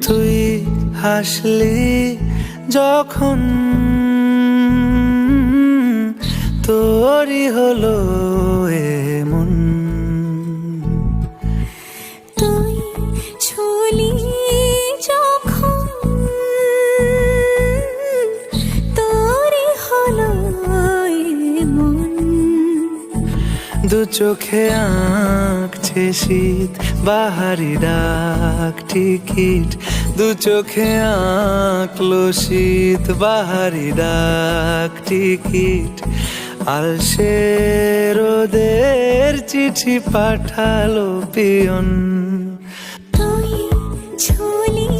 তুই হাসলি যখন তোরই হলো এমন। তুই ছুলি যখন তোরই হলো এমন। দু চোখে আঁকছে শীত বাহারি ডাক টিকিট, দু চোখে আঁকলো শীত বাহারি ডাক টিকিট। আলসে রোদের চিঠি পাঠালো পিয়ন। তুই ছুলি